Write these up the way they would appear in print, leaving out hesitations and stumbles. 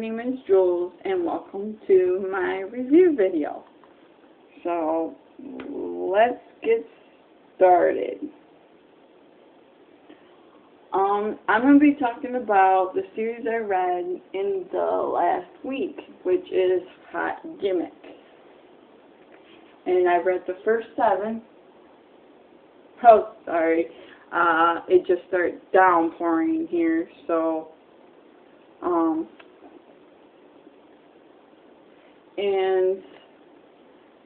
name is Jules, and welcome to my review video. So, let's get started. I'm going to be talking about the series I read in the last week, which is Hot Gimmick. And I read the first 7. Oh, sorry. It just started downpouring here, so and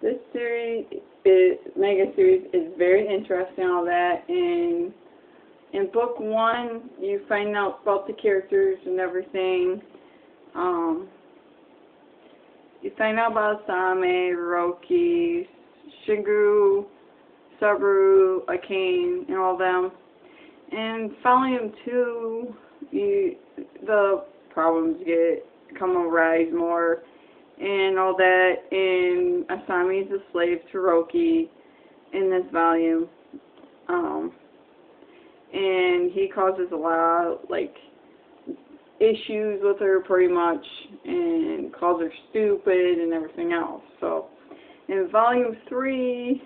this series Manga series is very interesting, all that. And in book 1, you find out about the characters and everything. You find out about Asami, Roki, Shingu, Saburo, Akane, and all them. And volume 2, the problems come arise more, and all that. And Asami is a slave to Roki in this volume. And he causes a lot of, issues with her, pretty much, and calls her stupid and everything else. So, in volume 3,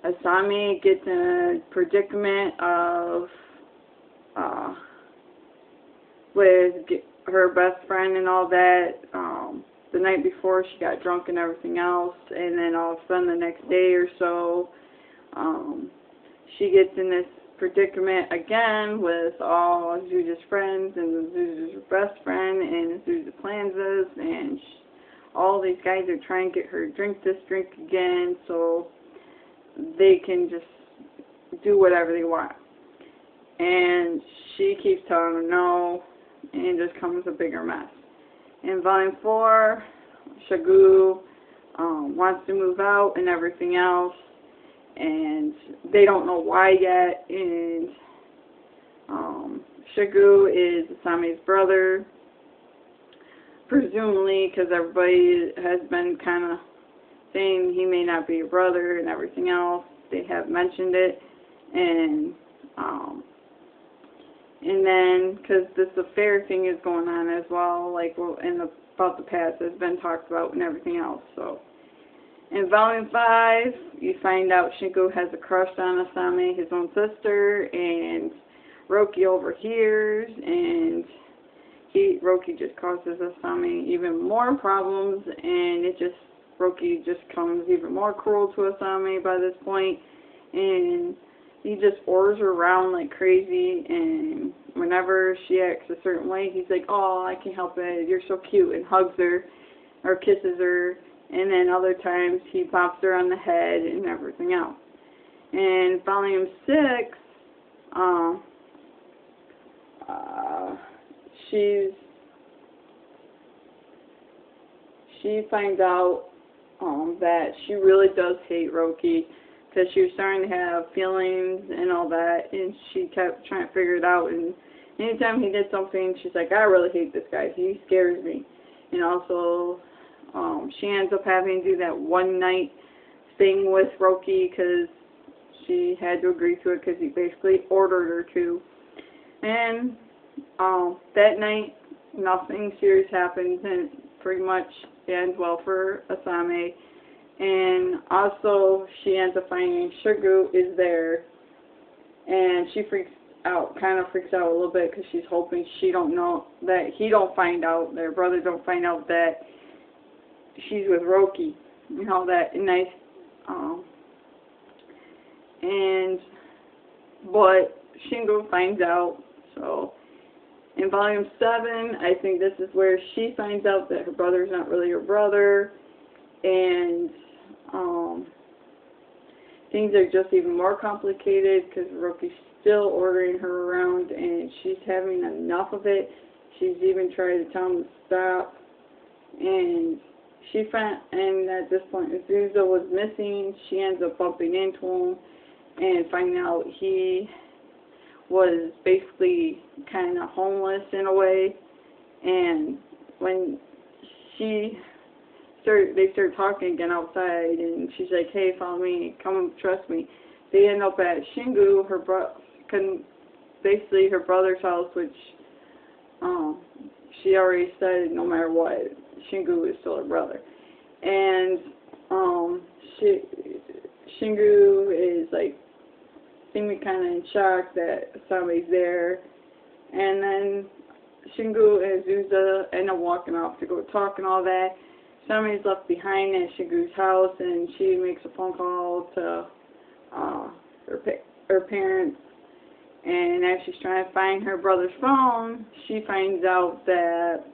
Asami gets in a predicament with her best friend and all that. The night before, she got drunk and everything else, and then all of a sudden the next day or so, she gets in this predicament again with all Azusa's friends and Azusa's best friend and Azusa Planzas, and all these guys are trying to get her to drink this drink again so they can just do whatever they want. And she keeps telling them no, and it just becomes a bigger mess. In volume 4, Shingu wants to move out and everything else, and they don't know why yet. And Shingu is Asami's brother, presumably, because everybody has been kind of saying he may not be a brother and everything else. They have mentioned it. And then, because this affair thing is going on as well, about the past has been talked about and everything else. So, in volume 5, you find out Shingu has a crush on Asami, his own sister, and Roki overhears, and Roki just causes Asami even more problems, and Roki just becomes even more cruel to Asami by this point, and he just orders her around like crazy, and whenever she acts a certain way, he's like, "Oh, I can't help it, you're so cute," and hugs her, or kisses her, and then other times he pops her on the head and everything else. In volume 6, she finds out that she really does hate Roki, because she was starting to have feelings and all that, and she kept trying to figure it out. And anytime he did something, she's like, "I really hate this guy, he scares me." And also, she ends up having to do that one night thing with Roki, because she had to agree to it, because he basically ordered her to. And that night, nothing serious happens, and pretty much ends well for Asami. And also, she ends up finding Shingu is there, and she kind of freaks out a little bit, because she's hoping he don't find out, their brother don't find out that she's with Roki and all that. And but Shingu finds out. So in volume 7, I think this is where she finds out that her brother's not really her brother, and things are just even more complicated, because Roki's still ordering her around, and she's having enough of it. She's even trying to tell him to stop, and at this point, Azusa was missing. She ends up bumping into him and finding out he was basically kind of homeless in a way. And when they start talking again outside, and she's like, "Hey, follow me, come trust me." They end up at Shingu, basically her brother's house, which she already said no matter what, Shingu is still her brother. And Shingu is like seeming kind of in shock that somebody's there. And then Shingu and Zuza end up walking off to go talk and all that. Somebody's left behind at Shingu's house, and she makes a phone call to her parents. And as she's trying to find her brother's phone, she finds out that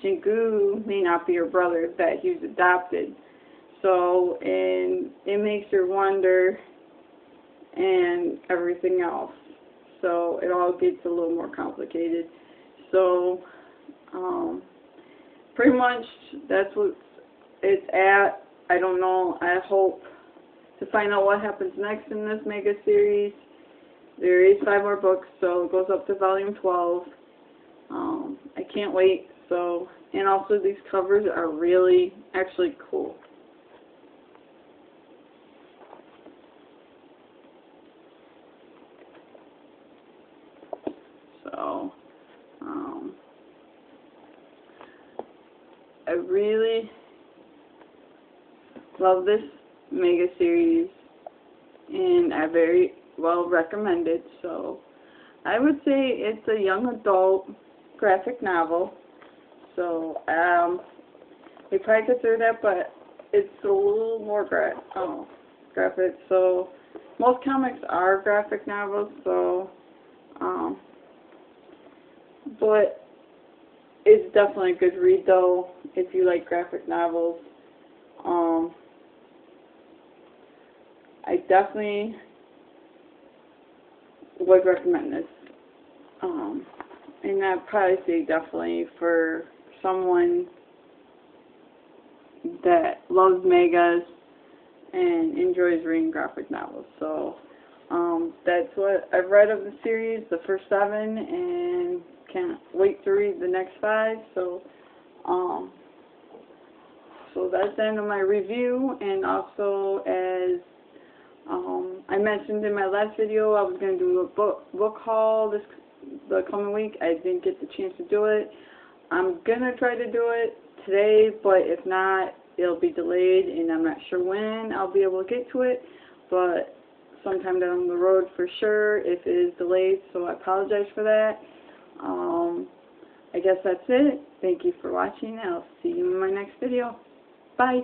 Shingu may not be her brother, that he was adopted. So, and it makes her wonder and everything else. So it all gets a little more complicated. So, pretty much that's what it's at. I don't know. I hope to find out what happens next in this mega series. There is 5 more books, so it goes up to volume 12. I can't wait. So, and also these covers are really actually cool. So, I really love this mega series, and I very well recommend it. So, I would say it's a young adult graphic novel. So, they probably consider that, but it's a little more graphic. So, most comics are graphic novels. So, but it's definitely a good read, though, if you like graphic novels. I definitely would recommend this. And I'd probably say definitely for someone that loves mangas and enjoys reading graphic novels. So, that's what I've read of the series, the first 7, and can't wait to read the next 5. So, so that's the end of my review. And also, as I mentioned in my last video, I was going to do a book haul the coming week. I didn't get the chance to do it. I'm going to try to do it today, but if not, it'll be delayed, and I'm not sure when I'll be able to get to it, but sometime down the road for sure if it is delayed, so I apologize for that. I guess that's it. Thank you for watching. I'll see you in my next video. Bye.